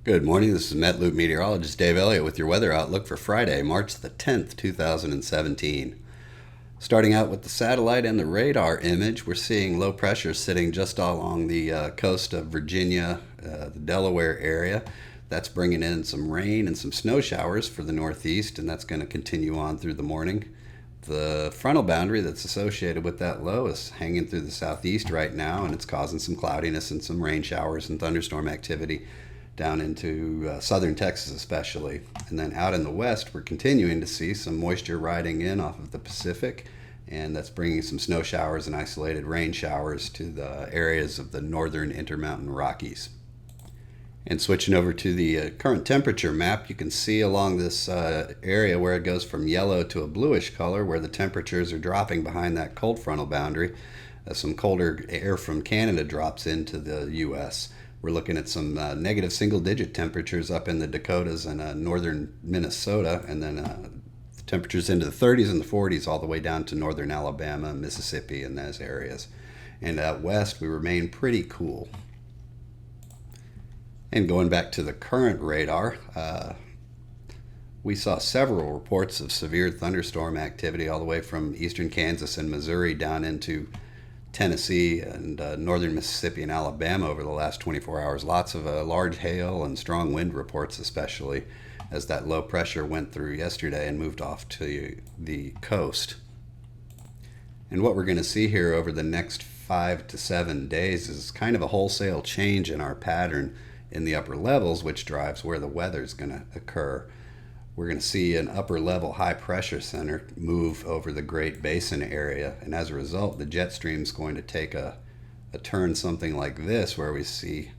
Good morning. This is MetLoop meteorologist Dave Elliott with your weather outlook for Friday, March the 10th, 2017. Starting out with the satellite and the radar image, we're seeing low pressure sitting just along the coast of Virginia, the Delaware area. That's bringing in some rain and some snow showers for the northeast, and that's going to continue on through the morning. The frontal boundary that's associated with that low is hanging through the southeast right now, and it's causing some cloudiness and some rain showers and thunderstorm activity down into southern Texas especially. And then out in the west, we're continuing to see some moisture riding in off of the Pacific, and that's bringing some snow showers and isolated rain showers to the areas of the northern Intermountain Rockies. And switching over to the current temperature map, you can see along this area where it goes from yellow to a bluish color, where the temperatures are dropping behind that cold frontal boundary. Some colder air from Canada drops into the U.S. We're looking at some negative single-digit temperatures up in the Dakotas and northern Minnesota, and then temperatures into the 30s and the 40s all the way down to northern Alabama, Mississippi, and those areas. And out west, we remain pretty cool. And going back to the current radar, we saw several reports of severe thunderstorm activity all the way from eastern Kansas and Missouri down into Tennessee and northern Mississippi and Alabama over the last 24 hours. Lots of large hail and strong wind reports, especially as that low pressure went through yesterday and moved off to the coast. And what we're going to see here over the next 5 to 7 days is kind of a wholesale change in our pattern in the upper levels, which drives where the weather is going to occur. We're going to see an upper level high pressure center move over the Great Basin area, and as a result, the jet stream is going to take a turn something like this, where we see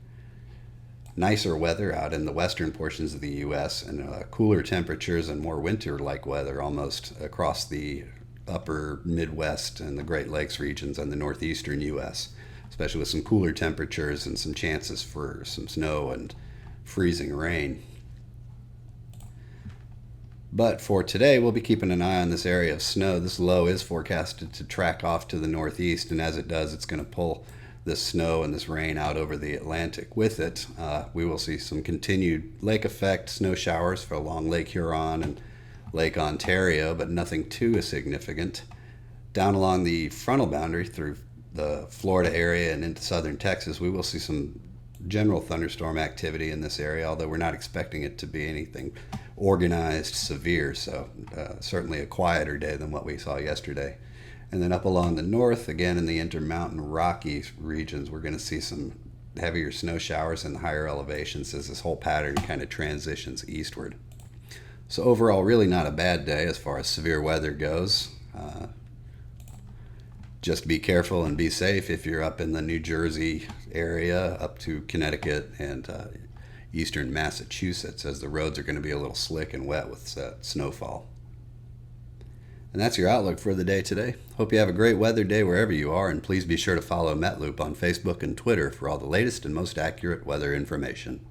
nicer weather out in the western portions of the U.S. and cooler temperatures and more winter-like weather almost across the upper Midwest and the Great Lakes regions and the northeastern U.S., especially with some cooler temperatures and some chances for some snow and freezing rain. But for today, we'll be keeping an eye on this area of snow. This low is forecasted to track off to the northeast, and as it does, it's going to pull this snow and this rain out over the Atlantic with it. We will see some continued lake effect snow showers for along Lake Huron and Lake Ontario, but nothing too significant. Down along the frontal boundary through the Florida area and into southern Texas, we will see some general thunderstorm activity in this area, although we're not expecting it to be anything organized severe, so certainly a quieter day than what we saw yesterday. And then up along the north, again in the Intermountain Rockies regions, we're going to see some heavier snow showers in the higher elevations as this whole pattern kind of transitions eastward. So overall, really not a bad day as far as severe weather goes. Just be careful and be safe if you're up in the New Jersey area up to Connecticut and eastern Massachusetts, as the roads are going to be a little slick and wet with snowfall. And that's your outlook for the day today. Hope you have a great weather day wherever you are, and please be sure to follow MetLoop on Facebook and Twitter for all the latest and most accurate weather information.